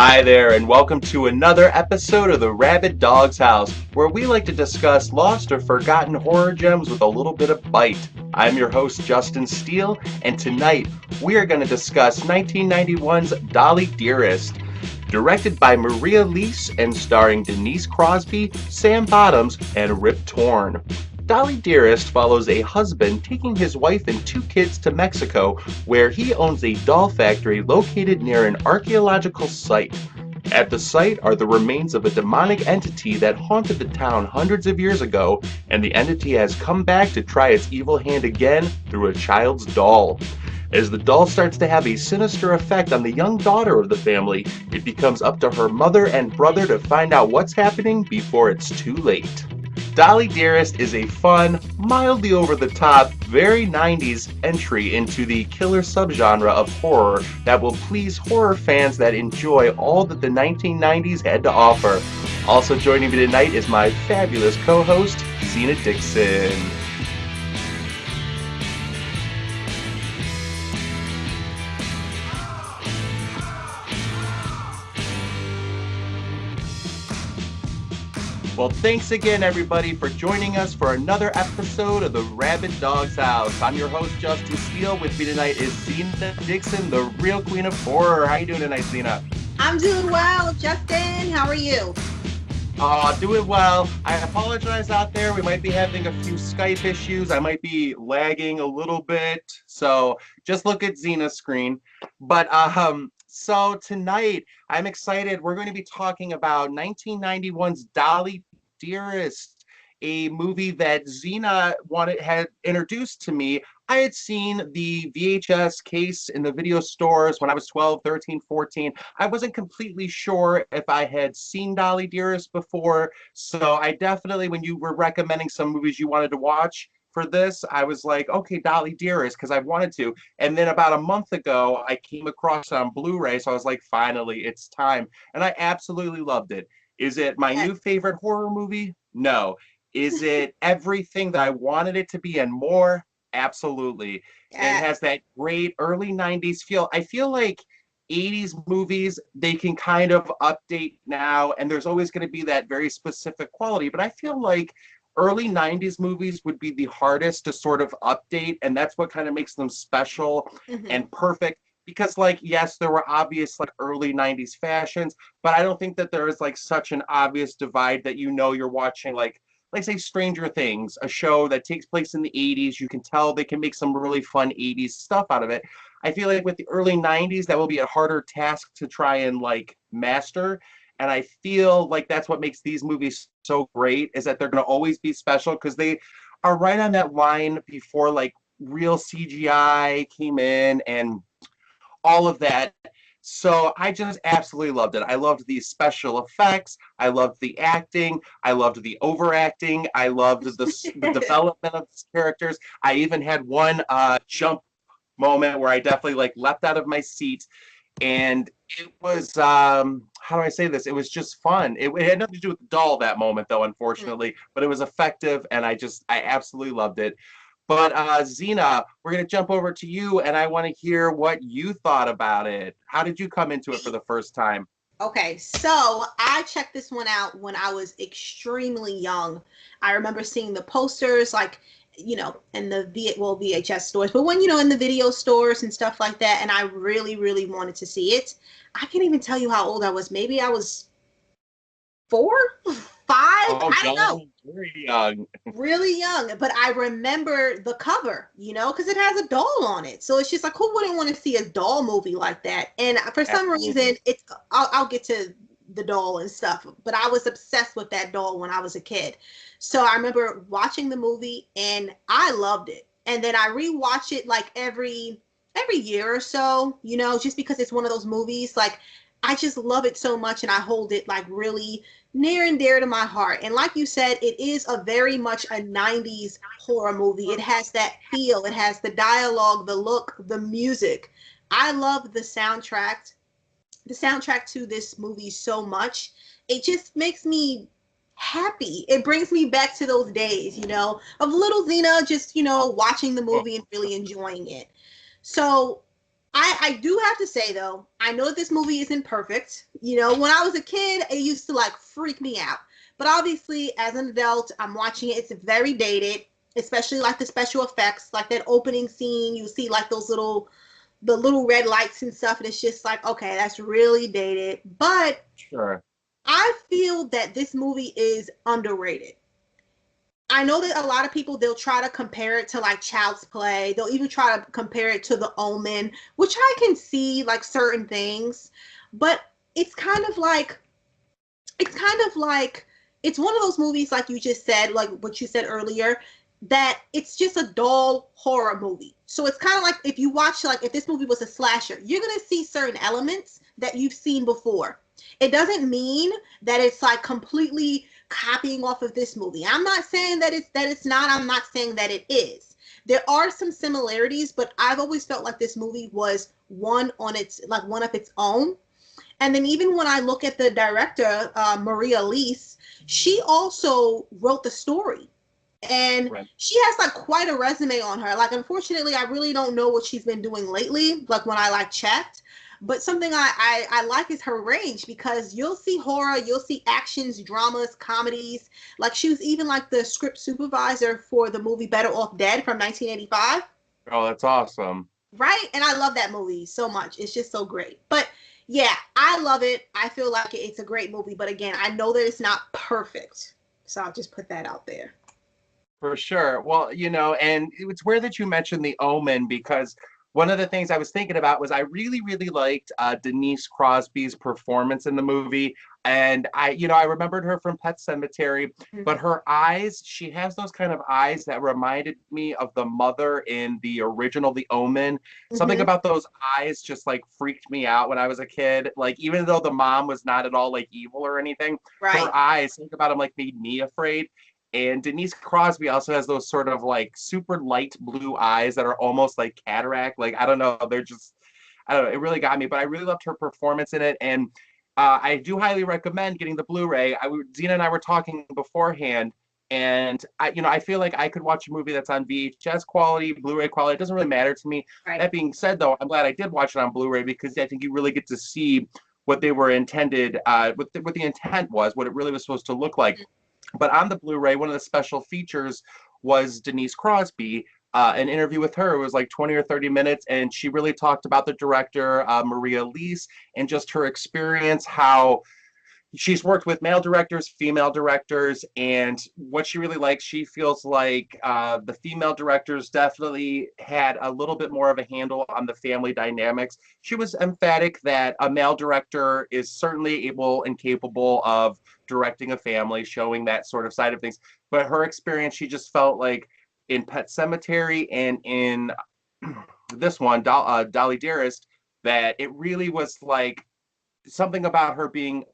Hi there, and welcome to another episode of the Rabid Dog's House, where we like to discuss lost or forgotten horror gems with a little bit of bite. I'm your host, Justin Steele, and tonight we are going to discuss 1991's Dolly Dearest. Directed by Maria Lease and starring Denise Crosby, Sam Bottoms, and Rip Torn. Dolly Dearest follows a husband taking his wife and two kids to Mexico, where he owns a doll factory located near an archaeological site. At the site are the remains of a demonic entity that haunted the town hundreds of years ago, and the entity has come back to try its evil hand again through a child's doll. As the doll starts to have a sinister effect on the young daughter of the family, it becomes up to her mother and brother to find out what's happening before it's too late. Dolly Dearest is a fun, mildly over-the-top, very 90s entry into the killer subgenre of horror that will please horror fans that enjoy all that the 1990s had to offer. Also joining me tonight is my fabulous co-host, Zena Dixon. Well, thanks again, everybody, for joining us for another episode of the Rabid Dog's House. I'm your host, Justin Steele. With me tonight is Zena Dixon, the real queen of horror. How you doing tonight, Zena? I'm doing well, Justin. How are you? Doing well. I apologize out there. We might be having a few Skype issues. I might be lagging a little bit. So just look at Zena's screen. So tonight, I'm excited. We're going to be talking about 1991's Dolly Dearest, a movie that Zena had introduced to me. I had seen the VHS case in the video stores when I was 12, 13, 14. I wasn't completely sure if I had seen Dolly Dearest before, so I definitely, when you were recommending some movies you wanted to watch for this, I was like, okay, Dolly Dearest, because I wanted to. And then about a month ago, I came across it on Blu-ray, so I was like, finally, it's time. And I absolutely loved it. Is it my new favorite horror movie? No. Is it everything that I wanted it to be and more? Absolutely. It has that great early 90s feel. I feel like 80s movies, they can kind of update now, and there's always going to be that very specific quality. But I feel like early 90s movies would be the hardest to sort of update, and that's what kind of makes them special and perfect. Because, like, yes, there were obvious, like, early 90s fashions, but I don't think that there is, like, such an obvious divide that you're watching, like say, Stranger Things, a show that takes place in the 80s. You can tell they can make some really fun 80s stuff out of it. I feel like with the early 90s, that will be a harder task to try and, like, master. And I feel like that's what makes these movies so great, is that they're going to always be special because they are right on that line before, like, real CGI came in and all of that. So I just absolutely loved it. I loved the special effects. I loved the acting. I loved the overacting. I loved the development of the characters. I even had one jump moment where I definitely, like, leapt out of my seat. And it was, how do I say this? It was just fun. It had nothing to do with the doll that moment, though, unfortunately. But it was effective, and I absolutely loved it. But Zena, we're going to jump over to you, and I want to hear what you thought about it. How did you come into it for the first time? Okay, so I checked this one out when I was extremely young. I remember seeing the posters, like, in the VHS stores, but when, in the video stores and stuff like that, and I really, really wanted to see it. I can't even tell you how old I was. Maybe I was 4, 5, I don't know. Very young. Really young, but I remember the cover, because it has a doll on it. So it's just like, who wouldn't want to see a doll movie like that? And for some reason, I'll get to the doll and stuff, but I was obsessed with that doll when I was a kid. So I remember watching the movie and I loved it. And then I rewatch it like every year or so, just because it's one of those movies, like, I just love it so much, and I hold it, like, really near and dear to my heart. And like you said, it is a very much a 90s horror movie. It has that feel. It has the dialogue, the look, the music. I love the soundtrack to this movie so much. It just makes me happy. It brings me back to those days, of little Zena just, watching the movie and really enjoying it. So I do have to say though, I know that this movie isn't perfect. You know, when I was a kid, it used to like freak me out. But obviously, as an adult, I'm watching it. It's very dated, especially like the special effects, like that opening scene. You see like the little red lights and stuff, and it's just like, okay, that's really dated. But Sure. I feel that this movie is underrated. I know that a lot of people, they'll try to compare it to like Child's Play. They'll even try to compare it to The Omen, which I can see like certain things, but it's kind of like it's kind of like it's one of those movies like you just said, like what you said earlier, that it's just a dull horror movie. So it's kind of like if you watch, like if this movie was a slasher, you're gonna see certain elements that you've seen before. It doesn't mean that it's like completely copying off of this movie. I'm not saying that it's not. I'm not saying that it is. There are some similarities, but I've always felt like this movie was one of its own. And then even when I look at the director, Maria Lease, she also wrote the story. And Right. she has like quite a resume on her. Like, unfortunately, I really don't know what she's been doing lately, like when I like checked. But something I like is her range, because you'll see horror, you'll see actions, dramas, comedies. Like, she was even like the script supervisor for the movie Better Off Dead from 1985. Oh, that's awesome. Right? And I love that movie so much. It's just so great. But yeah, I love it. I feel like it's a great movie. But again, I know that it's not perfect. So I'll just put that out there. For sure. Well, and it's weird that you mentioned the Omen because one of the things I was thinking about was I really, really liked Denise Crosby's performance in the movie. And I remembered her from Pet Cemetery, but Mm-hmm. her eyes, she has those kind of eyes that reminded me of the mother in the original The Omen. Something Mm-hmm. about those eyes just like freaked me out when I was a kid. Like, even though the mom was not at all like evil or anything, her Right. eyes, think about them, like made me afraid. And Denise Crosby also has those sort of like super light blue eyes that are almost like cataract. Like, I don't know, they're just, I don't know, it really got me. But I really loved her performance in it. And I do highly recommend getting the Blu-ray. Zena and I were talking beforehand, and I feel like I could watch a movie that's on VHS quality, Blu-ray quality. It doesn't really matter to me. Right. That being said, though, I'm glad I did watch it on Blu-ray because I think you really get to see what they were intended, what the intent was, what it really was supposed to look like. But on the Blu-ray, one of the special features was Denise Crosby. An interview with her. It was like 20 or 30 minutes, and she really talked about the director, Maria Lease, and just her experience, how she's worked with male directors, female directors, and what she really likes, she feels like the female directors definitely had a little bit more of a handle on the family dynamics. She was emphatic that a male director is certainly able and capable of directing a family, showing that sort of side of things. But her experience, she just felt like in Pet Cemetery and in this one, Dolly Dearest, that it really was like something about her being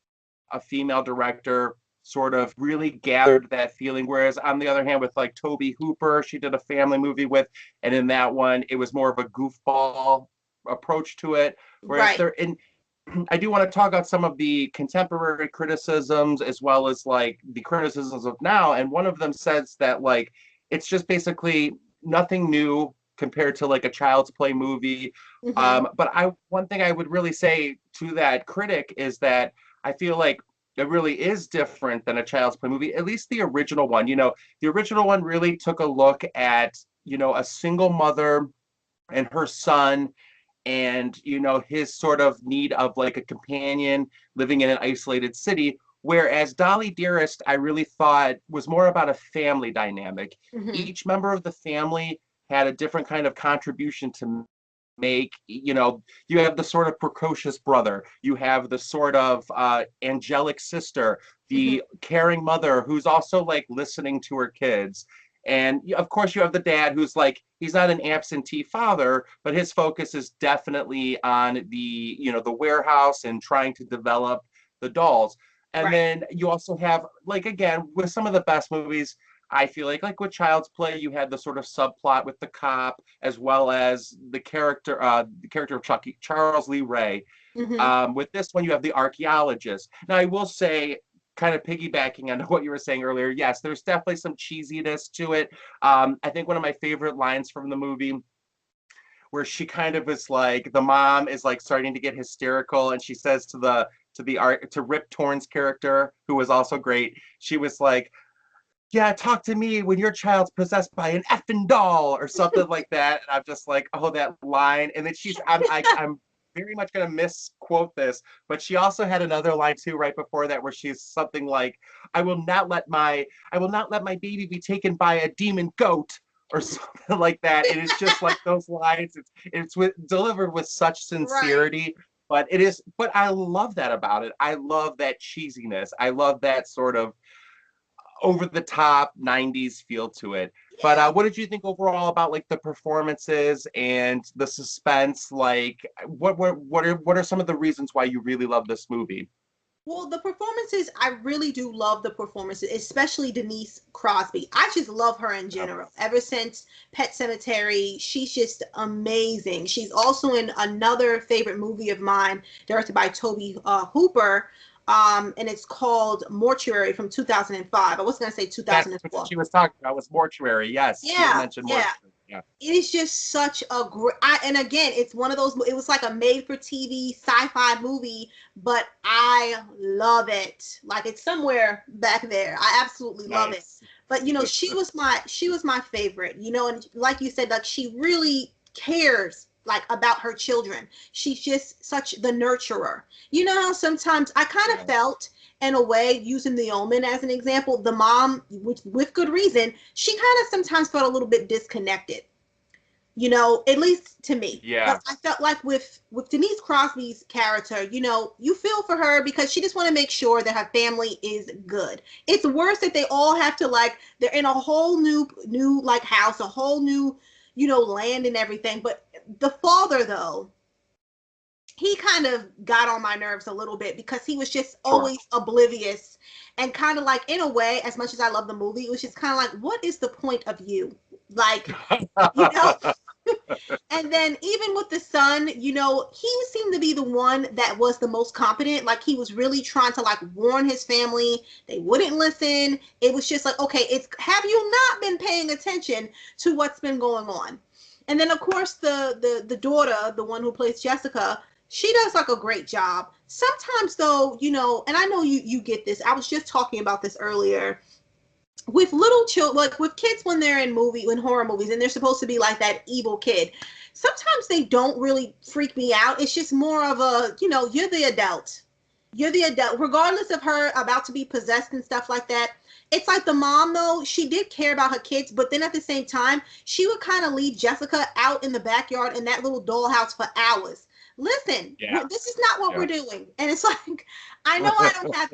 a female director sort of really gathered that feeling. Whereas on the other hand, with like Toby Hooper, she did a family movie with, and in that one, it was more of a goofball approach to it. Whereas Right. there, in I do want to talk about some of the contemporary criticisms as well as like the criticisms of now. And one of them says that like it's just basically nothing new compared to like a Child's Play movie. Mm-hmm. But I one thing I would really say to that critic is that I feel like it really is different than a Child's Play movie, at least the original one. The original one really took a look at, a single mother and her son and his sort of need of like a companion living in an isolated city, whereas Dolly Dearest I really thought was more about a family dynamic. Mm-hmm. Each member of the family had a different kind of contribution to make. You have the sort of precocious brother, you have the sort of angelic sister, Mm-hmm. the caring mother who's also like listening to her kids, and of course, you have the dad who's like, he's not an absentee father, but his focus is definitely on the warehouse and trying to develop the dolls. And Right. then you also have, like, again, with some of the best movies, I feel like with Child's Play, you had the sort of subplot with the cop, as well as the character of Chucky, Charles Lee Ray. Mm-hmm. With this one, you have the archaeologist. Now, I will say, kind of piggybacking on what you were saying earlier, yes, there's definitely some cheesiness to it. I think one of my favorite lines from the movie where she kind of is like the mom is like starting to get hysterical, and she says to Rip Torn's character, who was also great, she was like, yeah, talk to me when your child's possessed by an effing doll or something like that. And I'm just like, oh, that line. And then I'm very much gonna misquote this, but she also had another line too right before that where she's something like, I will not let my baby be taken by a demon goat or something like that. And it's just like those lines. Delivered with such Right. sincerity. But I love that about it. I love that cheesiness. I love that sort of over the top 90s feel to it. But Yeah. what did you think overall about like the performances and the suspense? Like what are some of the reasons why you really love this movie? Well, the performances, I really do love the performances, especially Denise Crosby. I just love her in Yeah. general. Ever since Pet Cemetery, she's just amazing. She's also in another favorite movie of mine, directed by Toby Hooper, and it's called Mortuary from 2005. I was going to say That's what 2004. she was talking about was Mortuary. Yes, she had Yeah, mentioned yeah. Mortuary. Yeah. It is just such a great, and again, it's one of those, it was like a made for TV sci-fi movie, but I love it. Like it's somewhere back there. I absolutely love it. Nice. But she was my favorite, and like you said, like she really cares like about her children. She's just such the nurturer. You know how sometimes I kind of Yeah. felt in a way, using the Omen as an example, the mom, which with good reason, she kind of sometimes felt a little bit disconnected, at least to me. But Yeah. I felt like with Denise Crosby's character, you feel for her because she just want to make sure that her family is good. It's worse that they all have to like they're in a whole new like house, a whole new, land and everything. But the father though, he kind of got on my nerves a little bit because he was just Sure. always oblivious and kind of like in a way, as much as I love the movie, it was just kind of like, what is the point of you? Like, you know, and then even with the son, he seemed to be the one that was the most competent. Like he was really trying to like warn his family. They wouldn't listen. It was just like, okay, have you not been paying attention to what's been going on? And then of course the daughter, the one who plays Jessica, she does like a great job. Sometimes though, and I know you get this. I was just talking about this earlier with little children, like with kids when they're in horror movies, and they're supposed to be like that evil kid. Sometimes they don't really freak me out. It's just more of a, you're the adult. You're the adult, regardless of her about to be possessed and stuff like that. It's like the mom though, she did care about her kids, but then at the same time, she would kind of leave Jessica out in the backyard in that little dollhouse for hours. Listen, Yeah. this is not what Yeah. we're doing. And it's like, I know I don't have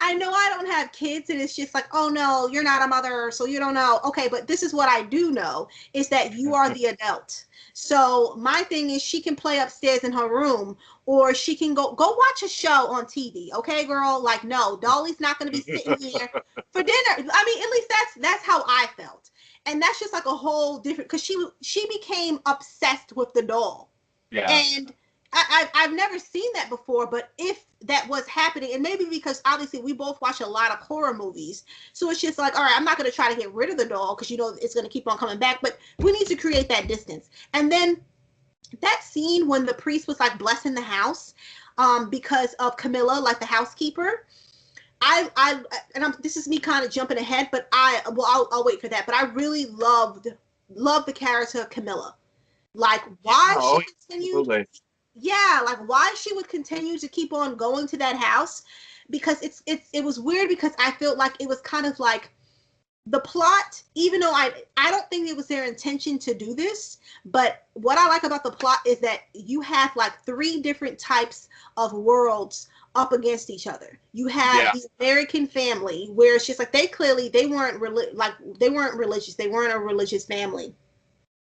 I know I don't have kids, and it's just like, oh no, you're not a mother, so you don't know. Okay, but this is what I do know is that you are the adult. So my thing is she can play upstairs in her room, or she can go watch a show on TV. Okay, girl? Like, no, Dolly's not gonna be sitting here for dinner. I mean, at least that's how I felt. And that's just like a whole different because she became obsessed with the doll. Yeah. And I've never seen that before, but if that was happening, and maybe because obviously we both watch a lot of horror movies, so it's just like, all right, I'm not going to try to get rid of the doll because it's going to keep on coming back, but we need to create that distance. And then that scene when the priest was like blessing the house, because of Camilla, like the housekeeper. This is me kind of jumping ahead, but I'll wait for that. But I really loved the character of Camilla, like why she Oh, continued, absolutely. yeah, like why she would continue to keep on going to that house, because it was weird because I felt like it was kind of like the plot, even though I don't think it was their intention to do this, but what I like about the plot is that you have like three different types of worlds up against each other. You have Yeah. the American family where it's just like they weren't they weren't religious. They weren't a religious family.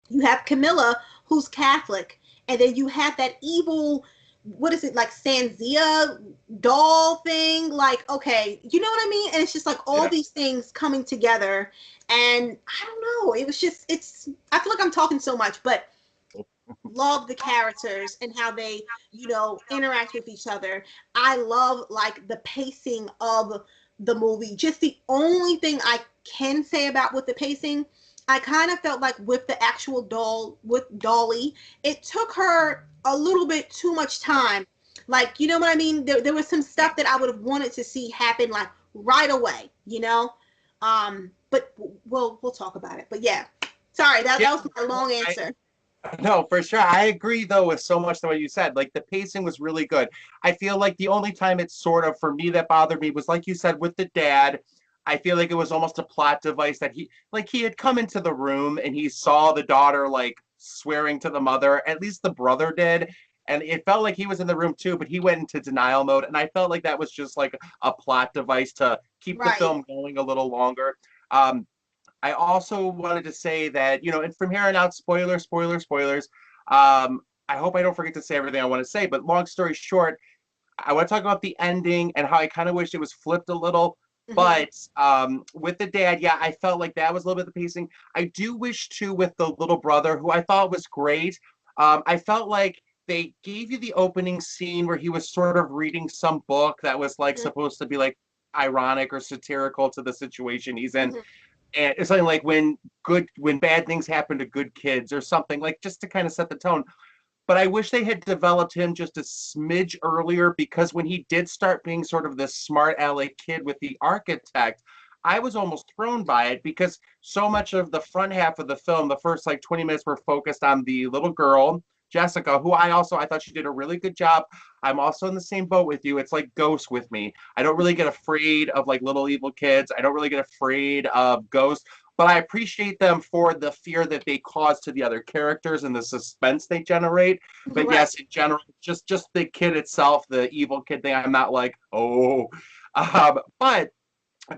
You have Camilla, who's Catholic, and then you have that evil, what is it, like Sanzia doll thing? Like, okay, you know what I mean? And it's just like all Yeah. these things coming together. And I don't know, it was just, I feel like I'm talking so much, but love the characters and how they, interact with each other. I love like the pacing of the movie. Just the only thing I can say about with the pacing I kind of felt like with the actual doll, with Dolly, it took her a little bit too much time. Like, you know what I mean? There was some Yeah. stuff that I would have wanted to see happen like right away, you know? But we'll talk about it. But yeah, sorry, Yeah, that was my long answer. no, for sure. I agree though with so much of what you said. Like the pacing was really good. I feel like the only time it's sort of for me that bothered me was like you said with the dad. I feel like it was almost a plot device that he had come into the room and he saw the daughter like swearing to the mother. At least the brother did. And it felt like he was in the room too, but he went into denial mode. And I felt like that was just like a plot device to keep the Right. film going a little longer. Um, I also wanted to say that, and from here on out, spoilers. I hope I don't forget to say everything I want to say, but long story short, I want to talk about the ending and how I kind of wish it was flipped a little. Hmm. But with the dad, yeah, I felt like that was a little bit of the pacing. I do wish too with the little brother, who I thought was great. I felt like they gave you the opening scene where he was sort of reading some book that was like Hmm. supposed to be like ironic or satirical to the situation he's in, Hmm. and it's something like when bad things happen to good kids or something, like just to kind of set the tone. But I wish they had developed him just a smidge earlier, because when he did start being sort of this smart aleck kid with the architect, I was almost thrown by it, because so much of the front half of the film, the first like 20 minutes, were focused on the little girl Jessica, who I thought she did a really good job. I'm also in the same boat with you. It's like Ghost with me. I don't really get afraid of like little evil kids. I don't really get afraid of ghosts, but I appreciate them for the fear that they cause to the other characters and the suspense they generate. But Right. yes, in general, just the kid itself, the evil kid thing, I'm not like, oh. But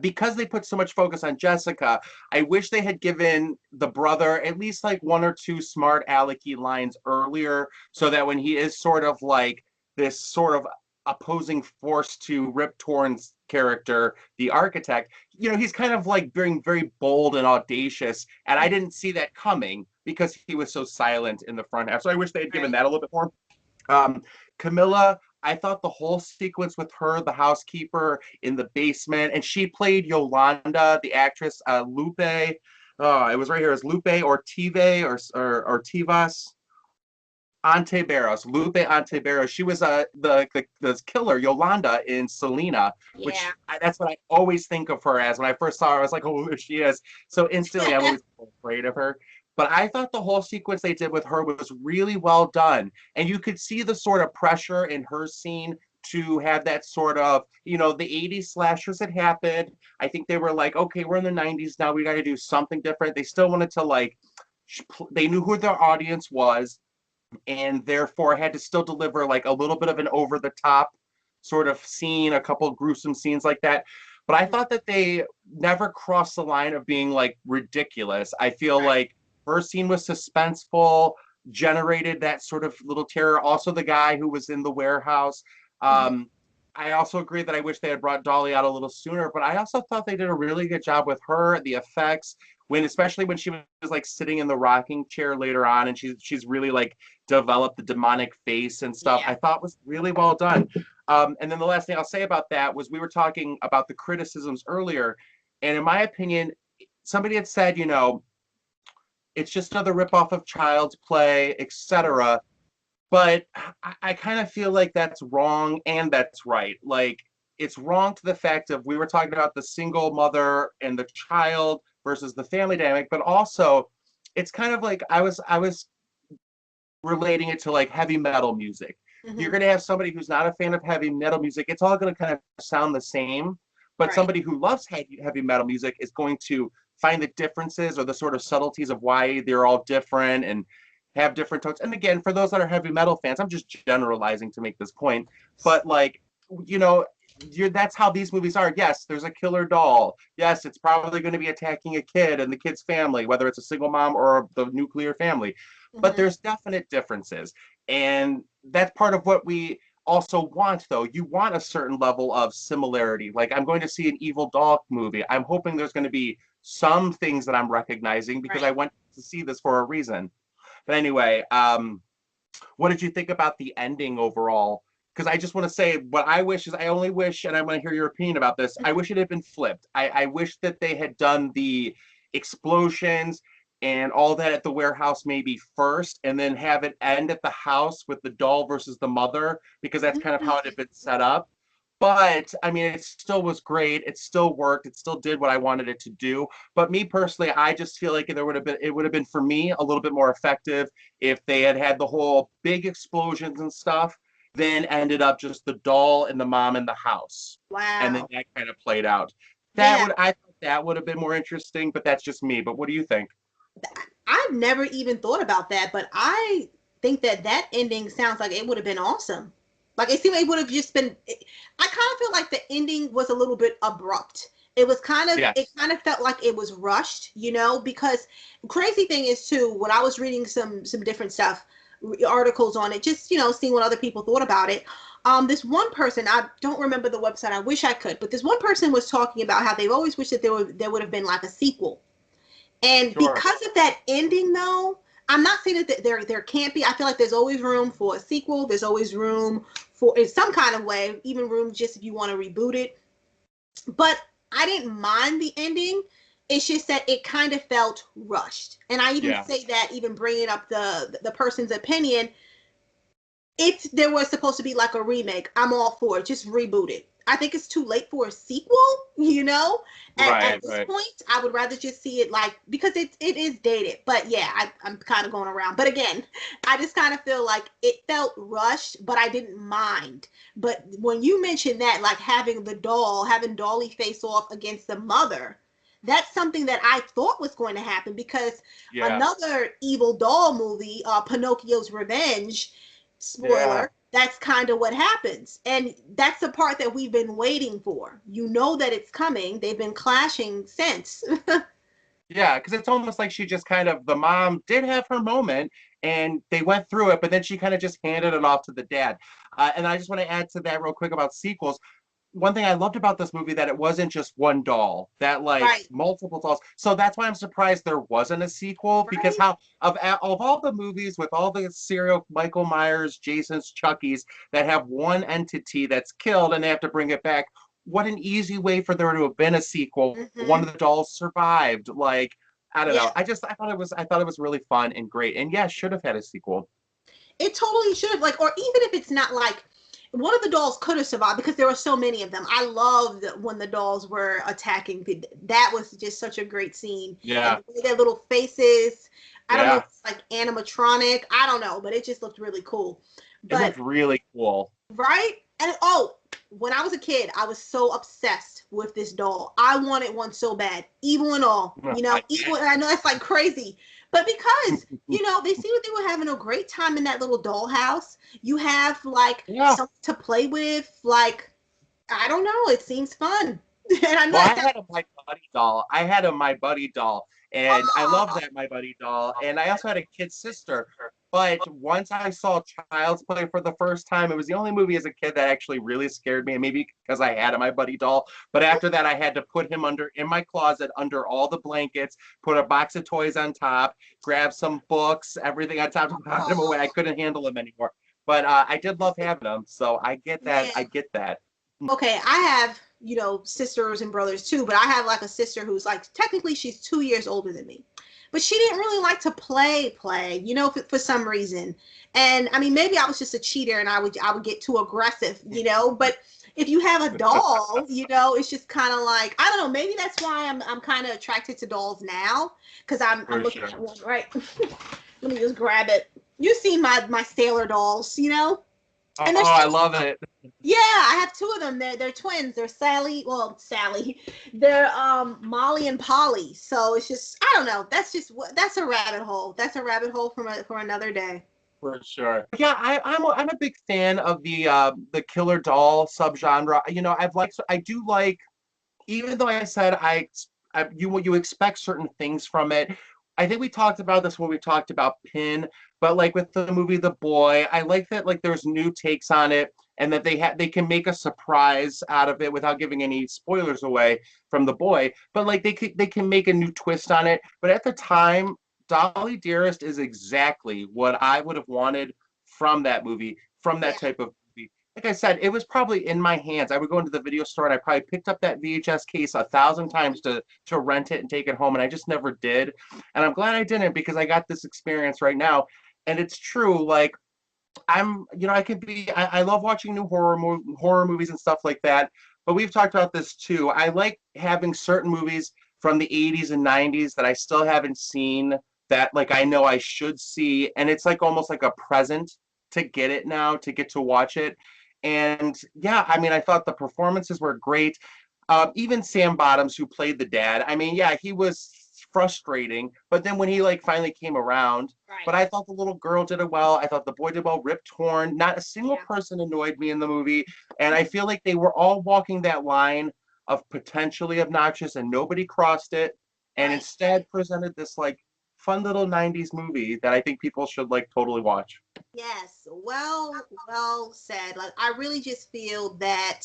because they put so much focus on Jessica, I wish they had given the brother at least like one or two smart alecky lines earlier, so that when he is sort of like this sort of opposing force to Rip Torn's character, the architect, he's kind of like being very bold and audacious. And I didn't see that coming because he was so silent in the front half. So I wish they had given Right. that a little bit more. Camilla, I thought the whole sequence with her, the housekeeper in the basement, and she played Yolanda, the actress, Lupe. Oh, it was right here. It's Lupe Ortive or Tivas. Ontiveros, Lupe Ontiveros. She was the killer Yolanda in Selena, Yeah. which that's what I always think of her as. When I first saw her, I was like, oh, there she is. So instantly, I'm always afraid of her. But I thought the whole sequence they did with her was really well done, and you could see the sort of pressure in her scene to have that sort of, the 80s slashers had happened. I think they were like, okay, we're in the 90s now, we got to do something different. They still wanted to like, they knew who their audience was, and therefore had to still deliver like a little bit of an over the top sort of scene, a couple gruesome scenes like that. But I thought that they never crossed the line of being like ridiculous. I feel Right. like her scene was suspenseful, generated that sort of little terror. Also, the guy who was in the warehouse. Hmm. Um, I also agree that I wish they had brought Dolly out a little sooner, but I also thought they did a really good job with her, the effects, especially when she was like sitting in the rocking chair later on, and she's really like developed the demonic face and stuff. Yeah. I thought was really well done. And then the last thing I'll say about that was we were talking about the criticisms earlier, and in my opinion, somebody had said, it's just another ripoff of Child's Play, etc. But I kind of feel like that's wrong and that's right. Like, it's wrong to the fact of, we were talking about the single mother and the child versus the family dynamic, but also it's kind of like I was relating it to like heavy metal music. You're Hmm. going to have somebody who's not a fan of heavy metal music. It's all going to kind of sound the same. But Right. somebody who loves heavy metal music is going to find the differences or the sort of subtleties of why they're all different and have different tones. And again, for those that are heavy metal fans, I'm just generalizing to make this point. But like, you know, that's how these movies are. Yes, there's a killer doll. Yes, it's probably going to be attacking a kid and the kid's family, whether it's a single mom or the nuclear family. But Hmm. there's definite differences. And that's part of what we also want, though. You want a certain level of similarity. Like, I'm going to see an evil doll movie. I'm hoping there's going to be some things that I'm recognizing, because I Right. went to see this for a reason. But anyway, what did you think about the ending overall? Because I just want to say, what I wish is, I only wish, and I want to hear your opinion about this. I Hmm. wish it had been flipped. I wish that they had done the explosions. and all that at the warehouse maybe first, and then have it end at the house with the doll versus the mother, because that's kind of how it had been set up. But I mean, it still was great. It still worked. It still did what I wanted it to do. But me personally, I just feel like it would have been for me a little bit more effective if they had had the whole big explosions and stuff, then ended up just the doll and the mom in the house, and then Wow. that kind of played out. Yeah. I thought that would have been more interesting, but that's just me. But what do you think? I've never even thought about that, but I think that that ending sounds like it would have been awesome. Like it seemed like it would have just been. I kind of feel like the ending was a little bit abrupt. It was kind of. It Yes. kind of felt like it was rushed, you know. Because crazy thing is too, when I was reading some different stuff, articles on it, just seeing what other people thought about it. This one person, I don't remember the website. I wish I could, but this one person was talking about how they've always wished that there would have been like a sequel. And Sure. because of that ending, though, I'm not saying that there can't be. I feel like there's always room for a sequel. There's always room for, in some kind of way, even room just if you want to reboot it. But I didn't mind the ending. It's just that it kind of felt rushed. And I even Yeah. say that, even bringing up the person's opinion, if there was supposed to be like a remake, I'm all for it. Just reboot it. I think it's too late for a sequel, At Right, this right. point, I would rather just see it like, because it is dated. But yeah, I'm kind of going around. But again, I just kind of feel like it felt rushed, but I didn't mind. But when you mentioned that, like having having Dolly face off against the mother, that's something that I thought was going to happen, because Yeah. another evil doll movie, Pinocchio's Revenge, Yeah. spoiler, that's kind of what happens. And that's the part that we've been waiting for. You know that it's coming. They've been clashing since. Yeah, because it's almost like she just kind of, the mom did have her moment and they went through it, but then she kind of just handed it off to the dad. And I just want to add to that real quick about sequels. One thing I loved about this movie that it wasn't just one doll, that like Right. multiple dolls. So that's why I'm surprised there wasn't a sequel, because Right. how of all the movies with all the serial Michael Myers, Jason's, Chucky's that have one entity that's killed and they have to bring it back, what an easy way for there to have been a sequel. One Hmm. of the dolls survived. Like, I don't know. Yeah. I thought it was really fun and great. And yeah, should have had a sequel. It totally should have, like, or even if it's not like, one of the dolls could have survived because there were so many of them. I loved when the dolls were attacking. That was just such a great scene. And Yeah. the way their little faces, I don't know if Yeah. it's like animatronic, I don't know, but it just looked really cool. It But looked really cool. right? And oh, when I was a kid, I was so obsessed with this doll. I wanted one so bad, evil and all. I Evil. bet. And I know that's like crazy, but because they seemed like they were having a great time in that little dollhouse. You have like Yeah. something to play with. Like, I don't know. It seems fun, and I know Well, it I sounds. had a My Buddy doll. I had a My Buddy doll, and I love Oh, that My Buddy doll. And I also had a kid sister. But once I saw Child's Play for the first time, it was the only movie as a kid that actually really scared me, and maybe because I had a My Buddy doll. But after that, I had to put him under in my closet under all the blankets, put a box of toys on top, grab some books, everything on top to put him away. I oh, couldn't handle him anymore. But I did love having him, so I get that. I man. get that. Okay, I have, sisters and brothers too, but I have like a sister who's like, technically she's 2 years older than me. But she didn't really like to play, for some reason. And I mean, maybe I was just a cheater and I would get too aggressive. But if you have a doll, it's just kind of like, I don't know, maybe that's why I'm kind of attracted to dolls now, cuz I'm For looking sure. at one, right? Let me just grab it. You see my Sailor dolls. Oh, And they're I so love it. yeah, I have two of them. They're twins. They're Sally. Well, Sally. They're Molly and Polly. So it's just, I don't know. That's a rabbit hole. That's a rabbit hole for another day. For sure. Yeah, I'm a big fan of the killer doll subgenre. I do like, even though I said you expect certain things from it. I think we talked about this when we talked about Pin, but like with the movie The Boy, I like that like there's new takes on it and that they can make a surprise out of it without giving any spoilers away from The Boy. But like they can make a new twist on it. But at the time, Dolly Dearest is exactly what I would have wanted from that movie, from that Yeah. type of movie. like I said, it was probably in my hands. I would go into the video store and I probably picked up that VHS case 1,000 times to rent it and take it home, and I just never did. And I'm glad I didn't because I got this experience right now. And it's true, like I love watching new horror movies and stuff like that. But we've talked about this too. I like having certain movies from the 80s and 90s that I still haven't seen that like I know I should see, and it's like almost like a present to get it now, to get to watch it. And yeah, I mean, I thought the performances were great. Even Sam Bottoms, who played the dad, I mean, yeah, he was frustrating, but then when he like finally came around, Right. but I thought the little girl did it well. I thought the boy did well. Rip Torn, not a single Yeah. person annoyed me in the movie, and I feel like they were all walking that line of potentially obnoxious, and nobody crossed it, and Right. instead presented this like fun little 90s movie that I think people should like totally watch. Yes. Well said. Like I really just feel that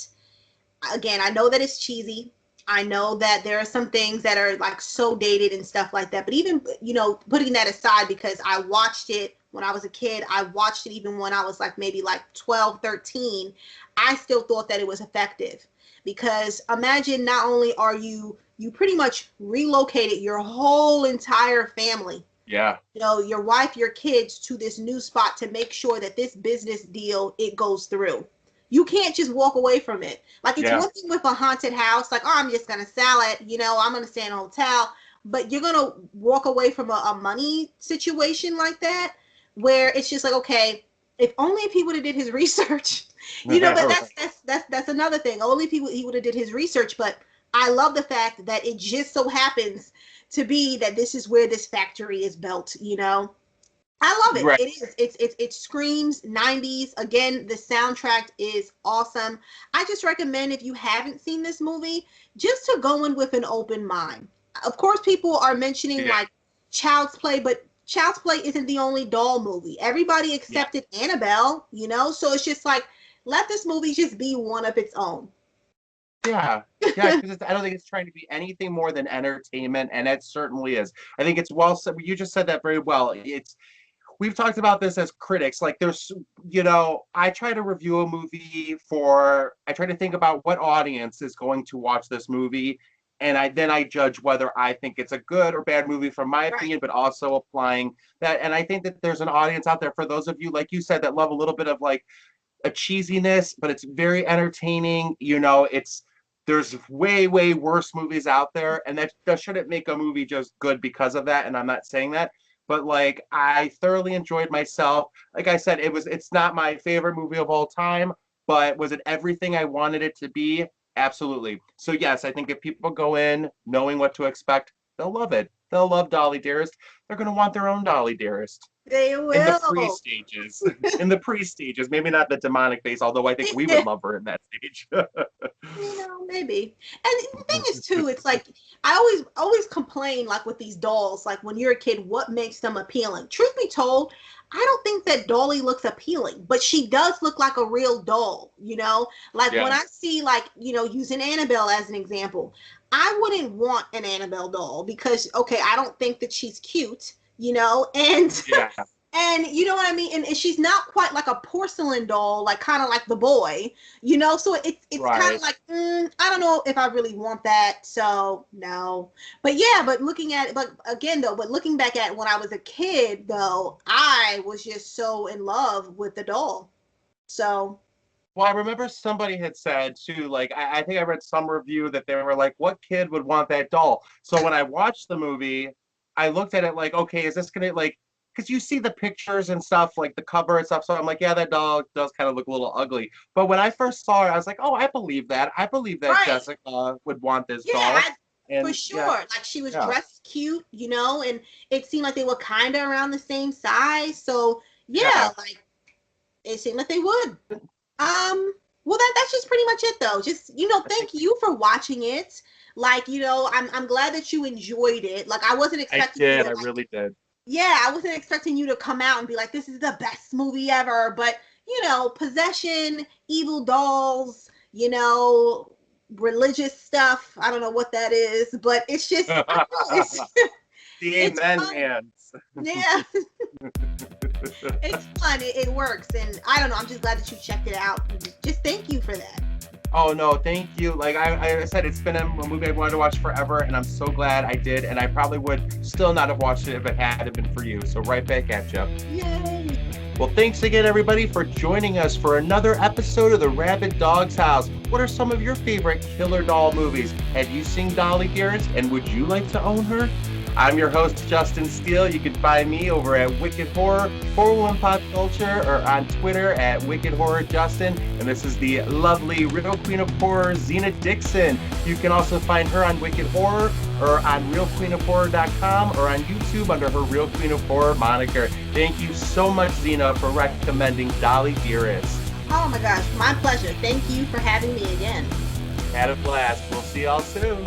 again, I know that it's cheesy. I know that there are some things that are like so dated and stuff like that. But even, putting that aside, because I watched it when I was a kid, I watched it even when I was like maybe like 12, 13. I still thought that it was effective because imagine not only are you pretty much relocated your whole entire family, Yeah. your wife, your kids to this new spot to make sure that this business deal, it goes through. You can't just walk away from it. Like it's Yeah. one thing with a haunted house, like, oh, I'm just gonna sell it, I'm gonna stay in a hotel. But you're gonna walk away from a money situation like that, where it's just like, okay, if only if he would have did his research, but that's another thing. Only if he would have did his research. But I love the fact that it just so happens to be that this is where this factory is built. I love it. Right. It is. It screams 90s. Again, the soundtrack is awesome. I just recommend if you haven't seen this movie, just to go in with an open mind. Of course, people are mentioning Yeah. like Child's Play, but Child's Play isn't the only doll movie. Everybody Yeah. accepted Annabelle. So it's just like let this movie just be one of its own. Yeah, yeah, because I don't think it's trying to be anything more than entertainment, and it certainly is. I think it's well said. You just said that very well. We've talked about this as critics. Like, I try to review a movie I try to think about what audience is going to watch this movie, and I judge whether I think it's a good or bad movie from my Right. opinion, but also applying that. And I think that there's an audience out there for those of you, like you said, that love a little bit of like a cheesiness, but it's very entertaining. There's way, way worse movies out there, and that shouldn't make a movie just good because of that. And I'm not saying that, but like I thoroughly enjoyed myself. Like I said, it's not my favorite movie of all time, but was it everything I wanted it to be? Absolutely. So yes, I think if people go in knowing what to expect, they'll love it. They'll love Dolly Dearest. They're gonna want their own Dolly Dearest They in the will. pre-stages. In the pre-stages, maybe not the demonic face, although I think we would love her in that stage. Maybe. And the thing is too, it's like I always complain like with these dolls, like when you're a kid, what makes them appealing? Truth be told, I don't think that Dolly looks appealing, but she does look like a real doll. Like Yeah. when I see like, using Annabelle as an example, I wouldn't want an Annabelle doll because okay, I don't think that she's cute, and Yeah. and you know what I mean? And she's not quite like a porcelain doll, like kind of like the boy. So it's kind Right. of like I don't know if I really want that. So no. But yeah, but looking back at when I was a kid though, I was just so in love with the doll. So Well, I remember somebody had said too, like I think I read some review that they were like, "What kid would want that doll?" So when I watched the movie, I looked at it like, "Okay, is this gonna like?" Because you see the pictures and stuff, like the cover and stuff. So I'm like, "Yeah, that doll does kind of look a little ugly." But when I first saw her, I was like, "Oh, I believe that. I believe that right. Jessica would want this Yeah, doll." for And sure. yeah, Like she was yeah, dressed cute, and it seemed like they were kind of around the same size. So yeah, yeah. like it seemed like they would. Well, that's just pretty much it, though. Just I think thank you for watching it. Like, I'm glad that you enjoyed it. Like, I wasn't I expecting you did. to I like, really did. yeah, I wasn't expecting you to come out and be like, this is the best movie ever. But possession, evil dolls, religious stuff. I don't know what that is, but it's just, I don't know, it's The it's amen fun. hands. Yeah. It's fun. It works, and I don't know. I'm just glad that you checked it out. Just thank you for that. Oh no, thank you. Like I said, it's been a movie I've wanted to watch forever, and I'm so glad I did. And I probably would still not have watched it if it hadn't been for you. So right back at you. Yay! Well, thanks again, everybody, for joining us for another episode of the Rabid Dog's House. What are some of your favorite killer doll movies? Have you seen Dolly Dearest, and would you like to own her? I'm your host, Justin Steele. You can find me over at Wicked Horror, 411 Pop Culture, or on Twitter at Wicked Horror Justin. And this is the lovely Real Queen of Horror, Zena Dixon. You can also find her on Wicked Horror, or on RealQueenofHorror.com, or on YouTube under her Real Queen of Horror moniker. Thank you so much, Zena, for recommending Dolly Dearest. Oh my gosh, my pleasure. Thank you for having me again. Had a blast. We'll see y'all soon.